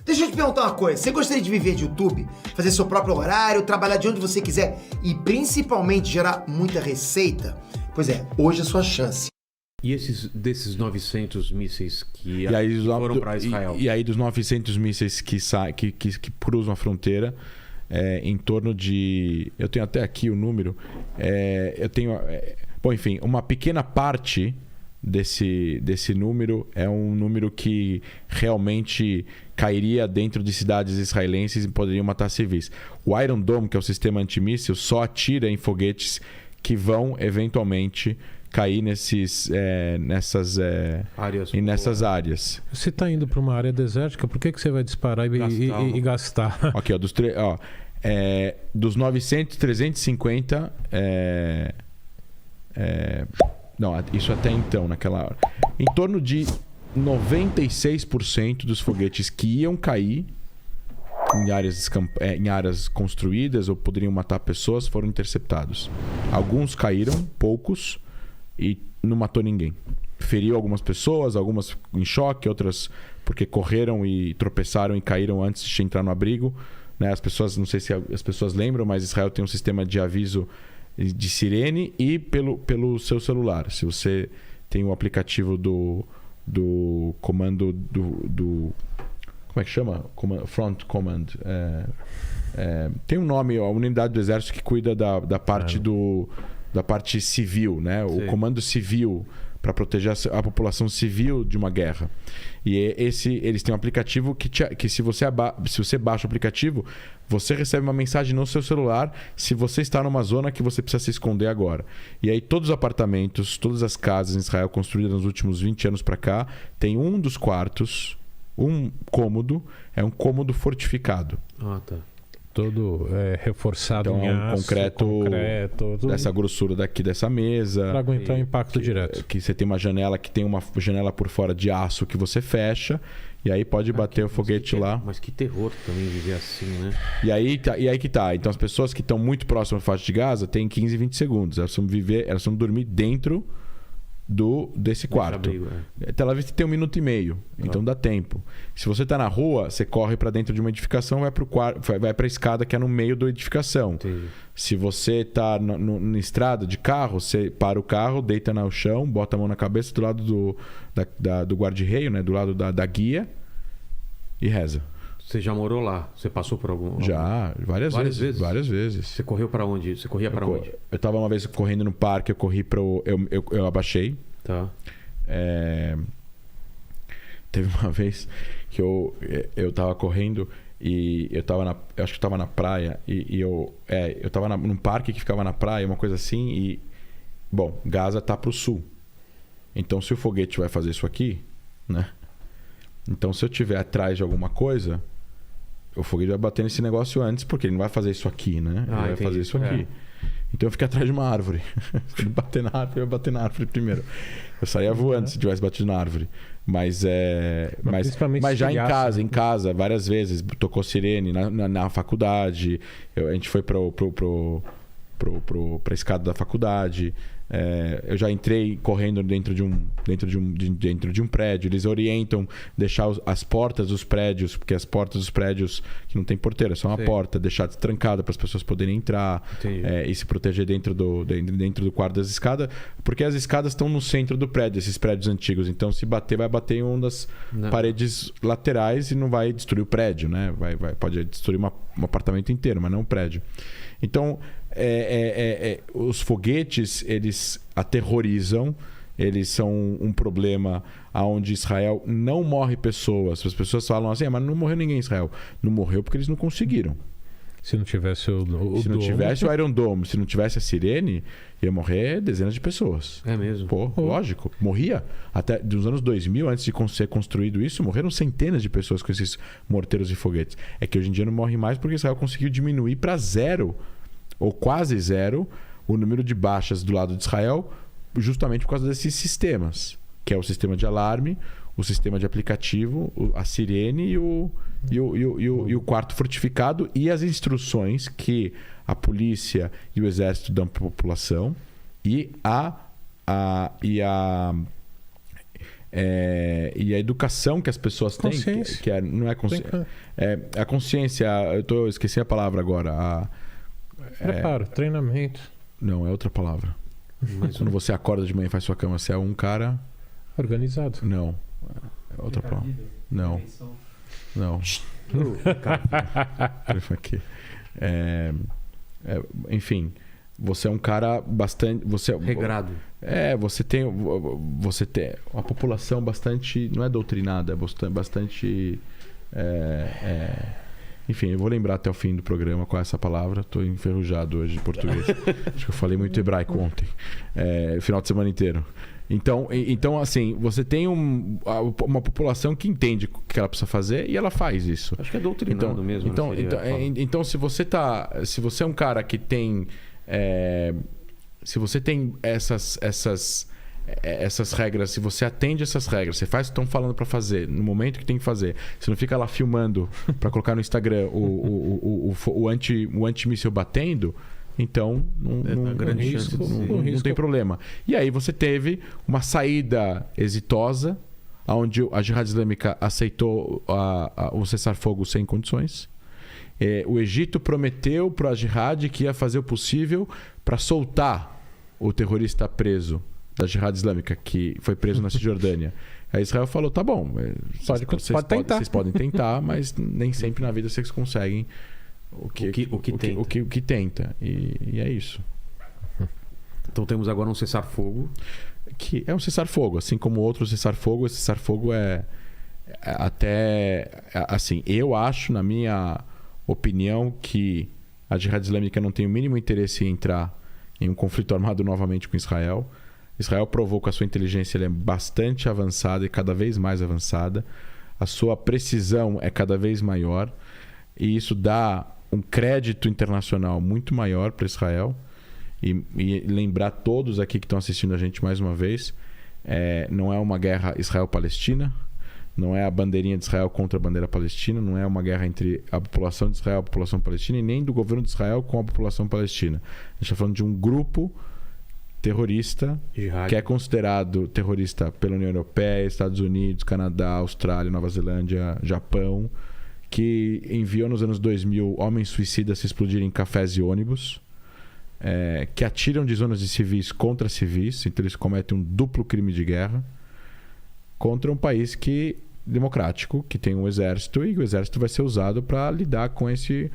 Deixa eu te perguntar uma coisa. Você gostaria de viver de YouTube? Fazer seu próprio horário, trabalhar de onde você quiser e principalmente gerar muita receita? Pois é, hoje é a sua chance. E desses 900 mísseis que foram para Israel? E aí dos 900 mísseis que cruzam a fronteira, em torno de... Eu tenho até aqui o número. Bom, enfim, uma pequena parte desse número é um número que realmente cairia dentro de cidades israelenses e poderiam matar civis. O Iron Dome, que é o sistema antimíssil, só atira em foguetes que vão eventualmente cair nessas áreas. Você está indo para uma área desértica, por que você vai disparar e gastar? Aqui, dos 900, 350... não, isso até então, naquela hora. Em torno de 96% dos foguetes que iam cair em áreas construídas ou poderiam matar pessoas foram interceptados. Alguns caíram, poucos, e não matou ninguém. Feriu algumas pessoas, algumas em choque, outras porque correram e tropeçaram e caíram antes de entrar no abrigo. Né? As pessoas, não sei se as pessoas lembram, mas Israel tem um sistema de aviso de sirene e pelo seu celular. Se você tem o aplicativo do comando do como é que chama? Front Command. Tem um nome, a unidade do exército que cuida da parte da parte civil, né? O comando civil para proteger a população civil de uma guerra. E eles têm um aplicativo que se você baixa o aplicativo, você recebe uma mensagem no seu celular se você está numa zona que você precisa se esconder agora. E aí todos os apartamentos, todas as casas em Israel construídas nos últimos 20 anos para cá, tem um dos quartos, um cômodo, é um cômodo fortificado. Ah, tá. Todo reforçado então, em aço, concreto dessa grossura daqui dessa mesa. Para aguentar o impacto direto. Que você tem uma janela que tem uma janela por fora de aço que você fecha e aí pode bater o foguete lá. Mas que terror também viver assim, né? E aí que tá. Então as pessoas que estão muito próximas da faixa de Gaza têm 15, 20 segundos. Elas vão dormir dentro desse quarto. Tel Aviv tem 1 minuto e meio, então dá tempo. Se você está na rua, você corre para dentro de uma edificação, vai para a escada que é no meio da edificação. Entendi. Se você está na estrada de carro, você para o carro, deita no chão, bota a mão na cabeça do lado do guarda-reio, né? Do lado da guia e reza. Você já morou lá? Você passou por algum... Já, várias vezes. Várias vezes. Você correu para onde? Você corria para onde? Eu estava uma vez correndo no parque, eu corri para eu abaixei. Tá. Teve uma vez que eu estava correndo e eu acho que estava na praia e eu estava num parque que ficava na praia, uma coisa assim, e bom, Gaza tá pro sul. Então se o foguete vai fazer isso aqui, né? Então se eu estiver atrás de alguma coisa, o foguete vai bater nesse negócio antes, porque ele não vai fazer isso aqui, né? Ele vai fazer isso aqui. Então eu fiquei atrás de uma árvore. Se ele bater na árvore, eu ia bater na árvore primeiro. Eu saía voando se tivesse batido na árvore. Mas já em casa, várias vezes, tocou sirene na faculdade. A gente foi pra escada da faculdade. Eu já entrei correndo dentro de um prédio. Eles orientam deixar as portas dos prédios, porque as portas dos prédios que não tem porteira, é só uma porta, deixar trancada para as pessoas poderem entrar e se proteger dentro do quarto das escadas, porque as escadas estão no centro do prédio, esses prédios antigos. Então, se bater, vai bater em uma das paredes laterais e não vai destruir o prédio, né? Pode destruir um apartamento inteiro, mas não um prédio. Então, os foguetes, eles aterrorizam, eles são um problema onde Israel não morre pessoas. As pessoas falam assim, mas não morreu ninguém em Israel. Não morreu porque eles não conseguiram. Se não tivesse não tivesse o Iron Dome, se não tivesse a sirene, ia morrer dezenas de pessoas. É mesmo? Pô, lógico. Morria. Até dos anos 2000, antes de ser construído isso, morreram centenas de pessoas com esses morteiros e foguetes. É que hoje em dia não morre mais porque Israel conseguiu diminuir para zero, ou quase zero, o número de baixas do lado de Israel, justamente por causa desses sistemas, que é o sistema de alarme, o sistema de aplicativo, a sirene e o quarto fortificado e as instruções que a polícia e o exército dão para a população e E a educação que as pessoas têm, que não é consciência. A consciência, esqueci a palavra agora. Preparo, treinamento. Não, é outra palavra. Quando você acorda de manhã e faz sua cama, você é um cara... Organizado. Não. É outra palavra. Não. Aqui. Enfim, você é um cara bastante... regrado. Você tem uma população bastante... Não é doutrinada, é bastante... Enfim, eu vou lembrar até o fim do programa qual é essa palavra. Estou enferrujado hoje de português. Acho que eu falei muito hebraico ontem. Final de semana inteiro. Então, assim, você tem uma população que entende o que ela precisa fazer e ela faz isso. Acho que é doutrinado mesmo. Então, se você é um cara que tem... se você tem essas regras, se você atende essas regras, você faz o que estão falando para fazer no momento que tem que fazer, você não fica lá filmando para colocar no Instagram o antimíssil batendo, então não tem problema. E aí você teve uma saída exitosa, onde a Jihad Islâmica aceitou o cessar-fogo sem condições. O Egito prometeu para a Jihad que ia fazer o possível para soltar o terrorista preso da Jihad Islâmica, que foi preso na Cisjordânia. Aí Israel falou, tá bom, vocês podem tentar, mas nem sempre na vida vocês conseguem o que tenta. E é isso. Então temos agora um cessar-fogo. Que é um cessar-fogo, assim como outro cessar-fogo. Esse cessar-fogo assim, eu acho, na minha opinião, que a Jihad Islâmica não tem o mínimo interesse em entrar em um conflito armado novamente com Israel. Israel provou que a sua inteligência é bastante avançada e cada vez mais avançada. A sua precisão é cada vez maior. E isso dá um crédito internacional muito maior para Israel. E lembrar todos aqui que estão assistindo a gente mais uma vez, não é uma guerra Israel-Palestina, não é a bandeirinha de Israel contra a bandeira palestina, não é uma guerra entre a população de Israel e a população palestina, e nem do governo de Israel com a população palestina. A gente está falando de um grupo terrorista que é considerado terrorista pela União Europeia, Estados Unidos, Canadá, Austrália, Nova Zelândia, Japão, que enviou nos anos 2000 homens suicidas se explodirem em cafés e ônibus, que atiram de zonas de civis contra civis, então eles cometem um duplo crime de guerra contra um país democrático, que tem um exército, e o exército vai ser usado para lidar com essa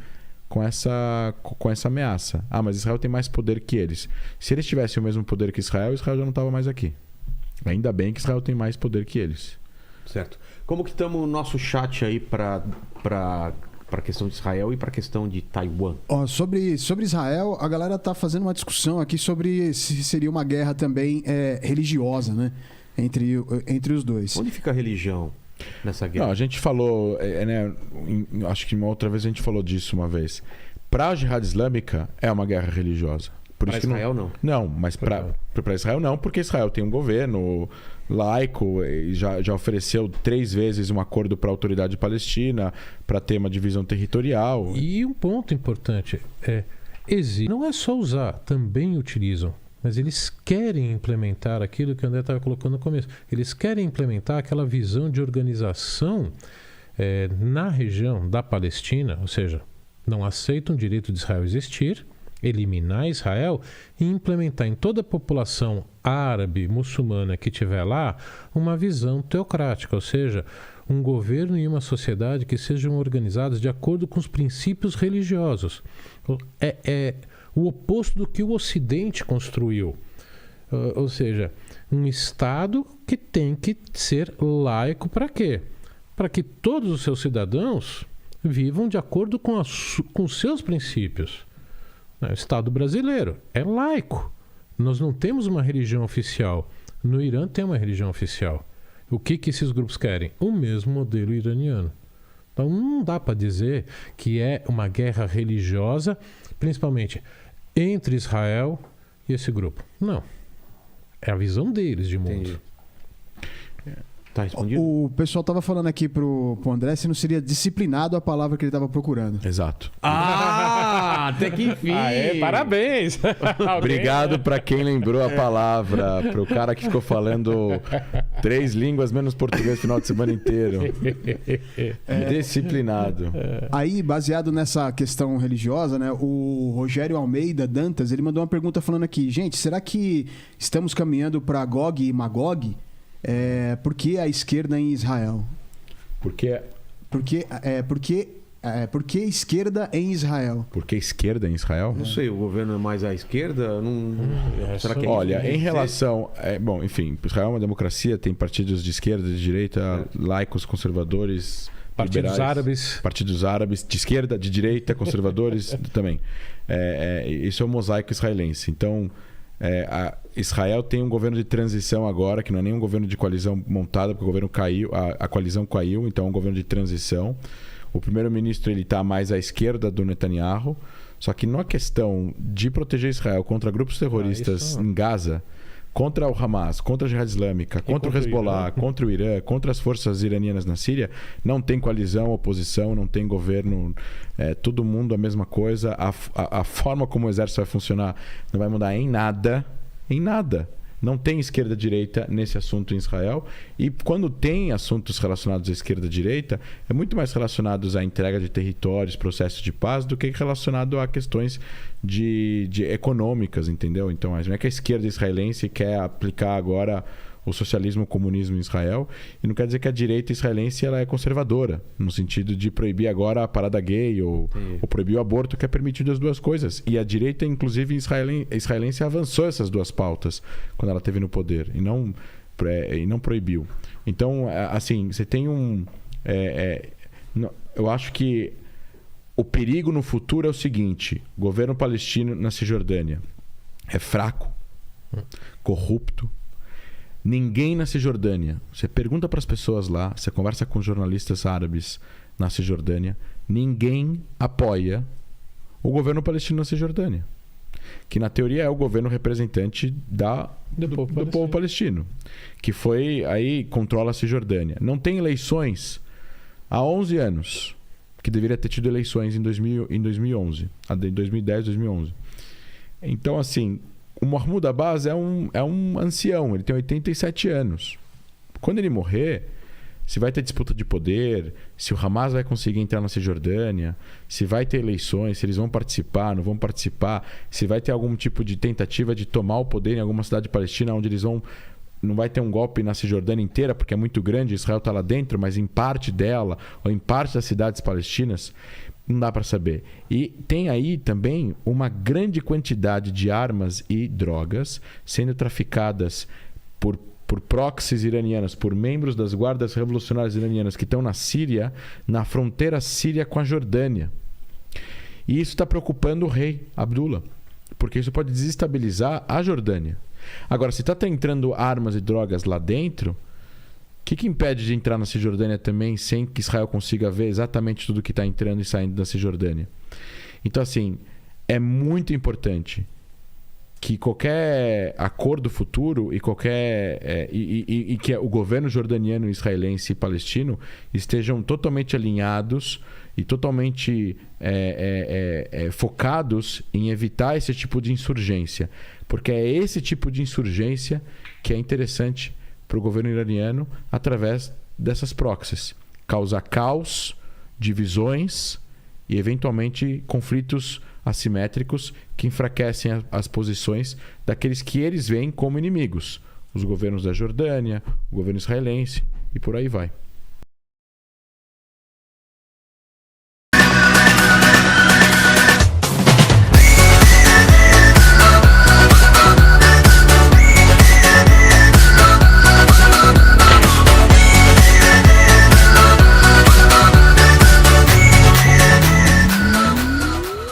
ameaça. Mas Israel tem mais poder que eles. Se eles tivessem o mesmo poder que Israel já não estava mais aqui. Ainda bem que Israel tem mais poder que eles. Certo. Como que estamos no nosso chat aí para a questão de Israel e para a questão de Taiwan? Sobre Israel, a galera está fazendo uma discussão aqui sobre se seria uma guerra também religiosa, né? Entre os dois. Onde fica a religião nessa guerra? Não, a gente falou, acho que uma outra vez a gente falou disso uma vez. Para a Jihad Islâmica é uma guerra religiosa. Para Israel não? Não, mas para Israel não, porque Israel tem um governo laico e já ofereceu 3 vezes um acordo para a autoridade palestina para ter uma divisão territorial. E um ponto importante não é só usar, também utilizam. Mas eles querem implementar aquilo que o André estava colocando no começo. Eles querem implementar aquela visão de organização na região da Palestina, ou seja, não aceitam o direito de Israel existir, eliminar Israel e implementar em toda a população árabe, muçulmana que estiver lá, uma visão teocrática, ou seja, um governo e uma sociedade que sejam organizados de acordo com os princípios religiosos. O oposto do que o Ocidente construiu. Ou seja, um Estado que tem que ser laico para quê? Para que todos os seus cidadãos vivam de acordo com os seus princípios. O Estado brasileiro é laico. Nós não temos uma religião oficial. No Irã tem uma religião oficial. O que esses grupos querem? O mesmo modelo iraniano. Então não dá para dizer que é uma guerra religiosa, principalmente entre Israel e esse grupo. Não. É a visão deles de mundo. Entendi. Tá respondido? O pessoal estava falando aqui pro André se não seria disciplinado a palavra que ele estava procurando. Exato. Até que enfim. Parabéns. Obrigado pra quem lembrou a palavra. Pro cara que ficou falando 3 línguas menos português no final de semana inteiro. Disciplinado. Aí, baseado nessa questão religiosa, né, o Rogério Almeida Dantas, ele mandou uma pergunta falando aqui: gente, será que estamos caminhando para Gog e Magog? Por que a esquerda em Israel? Por que esquerda em Israel? Por que esquerda em Israel? Não sei, o governo é mais à esquerda? Será que é Olha, isso? em relação... bom, enfim, Israel é uma democracia, tem partidos de esquerda, de direita, laicos, conservadores, Partidos liberais, árabes. partidos árabes, de esquerda, de direita, conservadores também. Isso é o mosaico israelense. Então, Israel tem um governo de transição agora, que não é nem um governo de coalizão montada, porque o governo caiu, a coalizão caiu, então é um governo de transição. O primeiro-ministro está mais à esquerda do Netanyahu, só que na questão de proteger Israel contra grupos terroristas em Gaza, contra o Hamas, contra a Jihad Islâmica, contra o Hezbollah, contra o Irã, contra as forças iranianas na Síria, não tem coalizão, oposição, não tem governo, todo mundo a mesma coisa. A forma como o exército vai funcionar não vai mudar em nada, em nada. Não tem esquerda-direita nesse assunto em Israel. E quando tem assuntos relacionados à esquerda-direita, é muito mais relacionados à entrega de territórios, processos de paz, do que relacionado a questões de econômicas, entendeu? Então, não é que a esquerda israelense quer aplicar agora o socialismo, o comunismo em Israel, e não quer dizer que a direita israelense ela é conservadora, no sentido de proibir agora a parada gay ou proibir o aborto, que é permitido as duas coisas. E a direita, inclusive israelense, avançou essas duas pautas quando ela esteve no poder, e não proibiu. Então, assim, você tem eu acho que o perigo no futuro é o seguinte: o governo palestino na Cisjordânia é fraco, corrupto. Ninguém na Cisjordânia, você pergunta para as pessoas lá, você conversa com jornalistas árabes na Cisjordânia, ninguém apoia o governo palestino na Cisjordânia, que na teoria é o governo representante do povo palestino, que foi aí, controla a Cisjordânia. Não tem eleições há 11 anos, que deveria ter tido eleições em 2011, em 2010, 2011. Então, assim, o Mahmoud Abbas é um ancião, ele tem 87 anos. Quando ele morrer, se vai ter disputa de poder, se o Hamas vai conseguir entrar na Cisjordânia, se vai ter eleições, se eles vão participar, não vão participar, se vai ter algum tipo de tentativa de tomar o poder em alguma cidade palestina, onde eles não vai ter um golpe na Cisjordânia inteira, porque é muito grande, Israel está lá dentro, mas em parte dela, ou em parte das cidades palestinas, não dá para saber. E tem aí também uma grande quantidade de armas e drogas sendo traficadas por proxies iranianas, por membros das guardas revolucionárias iranianas que estão na Síria, na fronteira síria com a Jordânia. E isso está preocupando o rei Abdullah, porque isso pode desestabilizar a Jordânia. Agora, se está entrando armas e drogas lá dentro, o que impede de entrar na Cisjordânia também sem que Israel consiga ver exatamente tudo que está entrando e saindo da Cisjordânia? Então, assim, é muito importante que qualquer acordo futuro e que o governo jordaniano, israelense e palestino estejam totalmente alinhados e totalmente focados em evitar esse tipo de insurgência. Porque é esse tipo de insurgência que é interessante para o governo iraniano através dessas proxies. Causar caos, divisões e, eventualmente, conflitos assimétricos que enfraquecem as posições daqueles que eles veem como inimigos. Os governos da Jordânia, o governo israelense e por aí vai.